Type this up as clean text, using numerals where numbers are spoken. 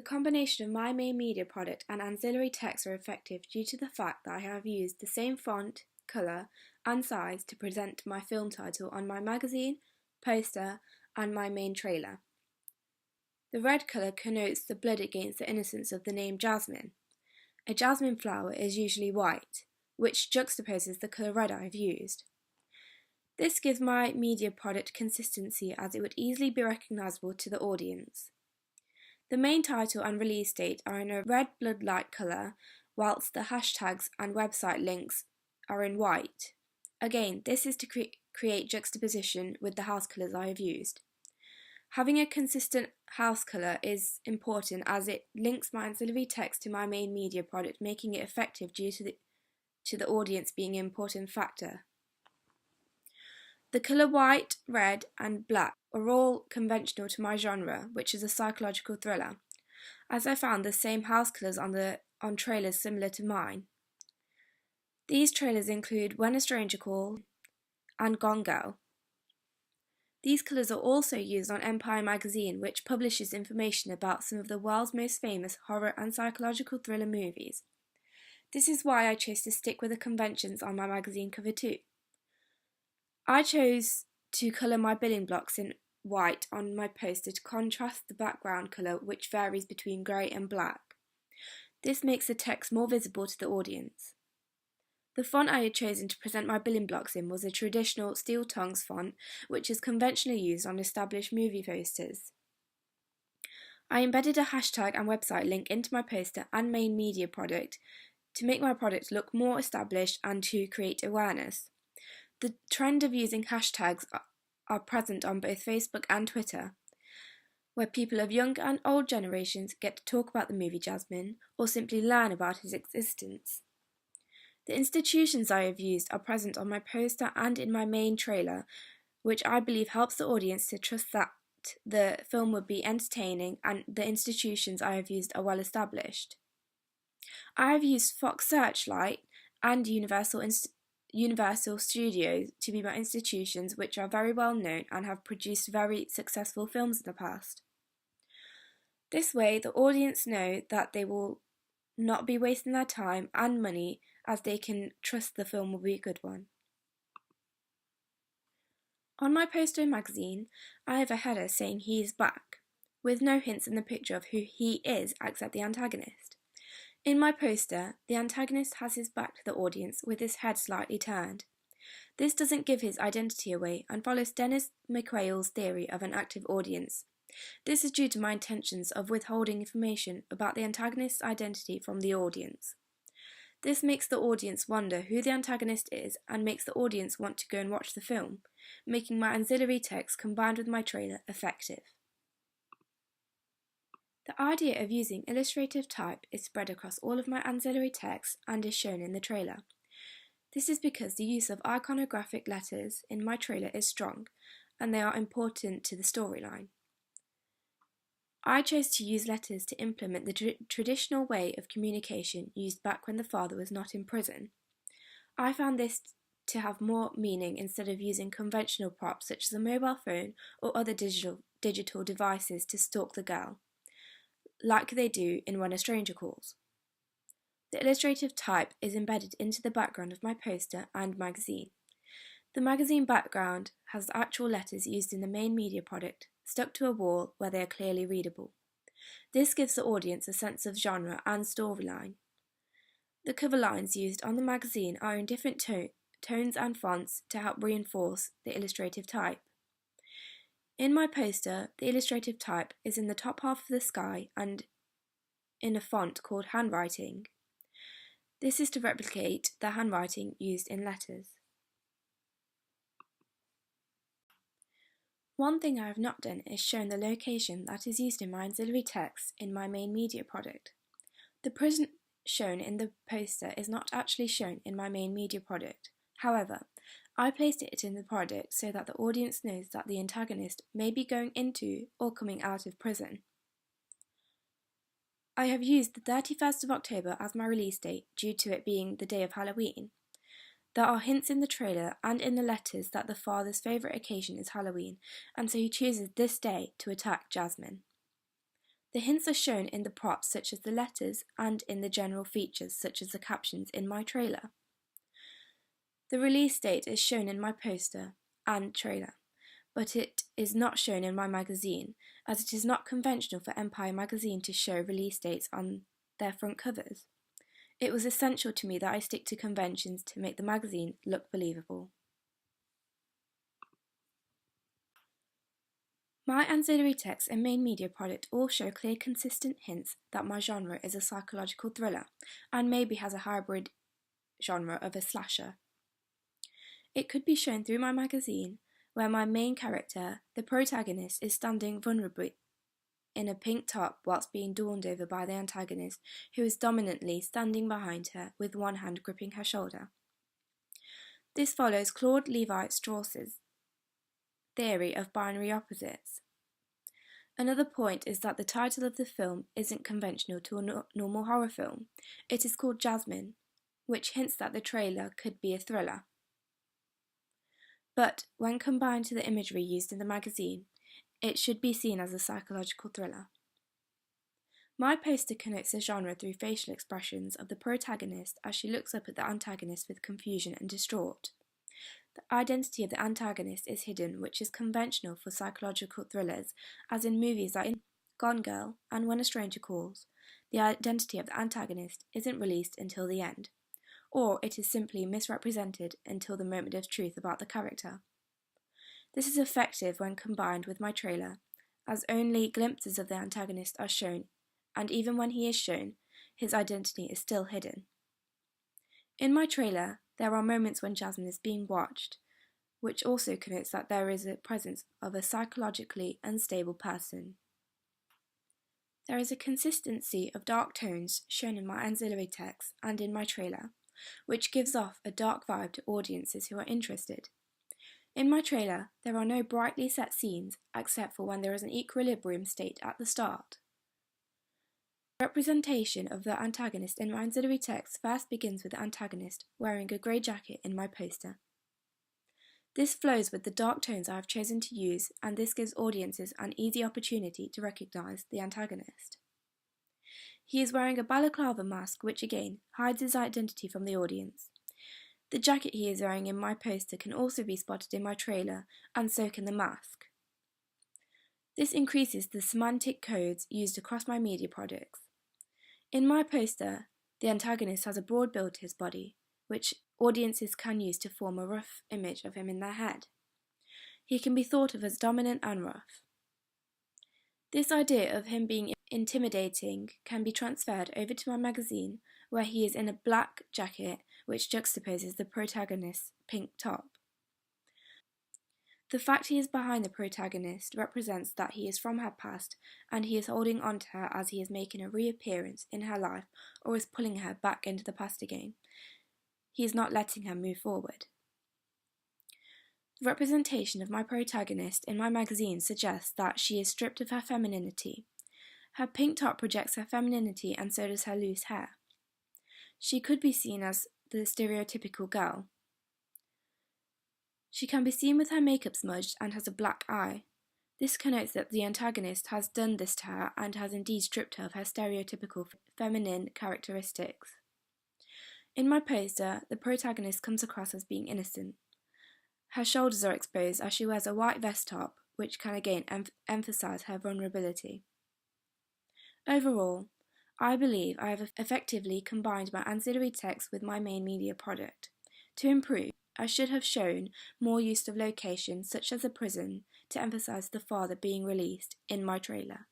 The combination of my main media product and ancillary text are effective due to the fact that I have used the same font, colour and size to present my film title on my magazine, poster and my main trailer. The red colour connotes the blood against the innocence of the name jasmine. A jasmine flower is usually white, which juxtaposes the colour red I have used. This gives my media product consistency as it would easily be recognisable to the audience. The main title and release date are in a red blood-like colour, whilst the hashtags and website links are in white. Again, this is to create juxtaposition with the house colours I have used. Having a consistent house colour is important as it links my ancillary text to my main media product, making it effective due to the audience being an important factor. The colour white, red and black are all conventional to my genre, which is a psychological thriller, as I found the same house colours on trailers similar to mine. These trailers include When a Stranger Calls and Gone Girl. These colours are also used on Empire magazine, which publishes information about some of the world's most famous horror and psychological thriller movies. This is why I chose to stick with the conventions on my magazine cover too. I chose to colour my building blocks in white on my poster to contrast the background colour, which varies between grey and black. This makes the text more visible to the audience. The font I had chosen to present my building blocks in was a traditional steel tongues font, which is conventionally used on established movie posters. I embedded a hashtag and website link into my poster and main media product to make my product look more established and to create awareness. The trend of using hashtags are present on both Facebook and Twitter, where people of young and old generations get to talk about the movie Jasmine or simply learn about its existence. The institutions I have used are present on my poster and in my main trailer, which I believe helps the audience to trust that the film would be entertaining and the institutions I have used are well established. I have used Fox Searchlight and Universal Studios to be my institutions, which are very well known and have produced very successful films in the past. This way, the audience know that they will not be wasting their time and money, as they can trust the film will be a good one. On my poster and magazine, I have a header saying he is back, with no hints in the picture of who he is except the antagonist. In my poster, the antagonist has his back to the audience with his head slightly turned. This doesn't give his identity away and follows Dennis McQuail's theory of an active audience. This is due to my intentions of withholding information about the antagonist's identity from the audience. This makes the audience wonder who the antagonist is and makes the audience want to go and watch the film, making my ancillary text combined with my trailer effective. The idea of using illustrative type is spread across all of my ancillary text and is shown in the trailer. This is because the use of iconographic letters in my trailer is strong and they are important to the storyline. I chose to use letters to implement the traditional way of communication used back when the father was not in prison. I found this to have more meaning instead of using conventional props such as a mobile phone or other digital devices to stalk the girl, like they do in When a Stranger Calls. The illustrative type is embedded into the background of my poster and magazine. The magazine background has the actual letters used in the main media product stuck to a wall where they are clearly readable. This gives the audience a sense of genre and storyline. The cover lines used on the magazine are in different tones and fonts to help reinforce the illustrative type. In my poster, the illustrative type is in the top half of the sky and in a font called handwriting. This is to replicate the handwriting used in letters. One thing I have not done is shown the location that is used in my ancillary text in my main media product. The prison shown in the poster is not actually shown in my main media product. However, I placed it in the product so that the audience knows that the antagonist may be going into or coming out of prison. I have used the 31st of October as my release date due to it being the day of Halloween. There are hints in the trailer and in the letters that the father's favourite occasion is Halloween, and so he chooses this day to attack Jasmine. The hints are shown in the props such as the letters and in the general features such as the captions in my trailer. The release date is shown in my poster and trailer, but it is not shown in my magazine, as it is not conventional for Empire magazine to show release dates on their front covers. It was essential to me that I stick to conventions to make the magazine look believable. My ancillary text and main media product all show clear, consistent hints that my genre is a psychological thriller, and maybe has a hybrid genre of a slasher. It could be shown through my magazine, where my main character, the protagonist, is standing vulnerably in a pink top whilst being dawned over by the antagonist, who is dominantly standing behind her with one hand gripping her shoulder. This follows Claude Levi-Strauss's theory of binary opposites. Another point is that the title of the film isn't conventional to a normal horror film. It is called Jasmine, which hints that the trailer could be a thriller. But when combined to the imagery used in the magazine, it should be seen as a psychological thriller. My poster connotes the genre through facial expressions of the protagonist as she looks up at the antagonist with confusion and distraught. The identity of the antagonist is hidden, which is conventional for psychological thrillers, as in movies like Gone Girl and When a Stranger Calls. The identity of the antagonist isn't released until the end, or it is simply misrepresented until the moment of truth about the character. This is effective when combined with my trailer, as only glimpses of the antagonist are shown, and even when he is shown, his identity is still hidden. In my trailer, there are moments when Jasmine is being watched, which also connotes that there is a presence of a psychologically unstable person. There is a consistency of dark tones shown in my ancillary text and in my trailer, which gives off a dark vibe to audiences who are interested. In my trailer, there are no brightly set scenes except for when there is an equilibrium state at the start. The representation of the antagonist in my ancillary text first begins with the antagonist wearing a grey jacket in my poster. This flows with the dark tones I have chosen to use, and this gives audiences an easy opportunity to recognise the antagonist. He is wearing a balaclava mask, which again hides his identity from the audience. The jacket he is wearing in my poster can also be spotted in my trailer, and so can the mask. This increases the semantic codes used across my media products. In my poster, the antagonist has a broad build to his body, which audiences can use to form a rough image of him in their head. He can be thought of as dominant and rough. This idea of him being intimidating can be transferred over to my magazine, where he is in a black jacket which juxtaposes the protagonist's pink top. The fact he is behind the protagonist represents that he is from her past, and he is holding on to her as he is making a reappearance in her life or is pulling her back into the past again. He is not letting her move forward. The representation of my protagonist in my magazine suggests that she is stripped of her femininity. Her pink top projects her femininity, and so does her loose hair. She could be seen as the stereotypical girl. She can be seen with her makeup smudged and has a black eye. This connotes that the antagonist has done this to her and has indeed stripped her of her stereotypical feminine characteristics. In my poster, the protagonist comes across as being innocent. Her shoulders are exposed as she wears a white vest top, which can again emphasise her vulnerability. Overall, I believe I have effectively combined my ancillary text with my main media product. To improve, I should have shown more use of locations such as a prison to emphasise the father being released in my trailer.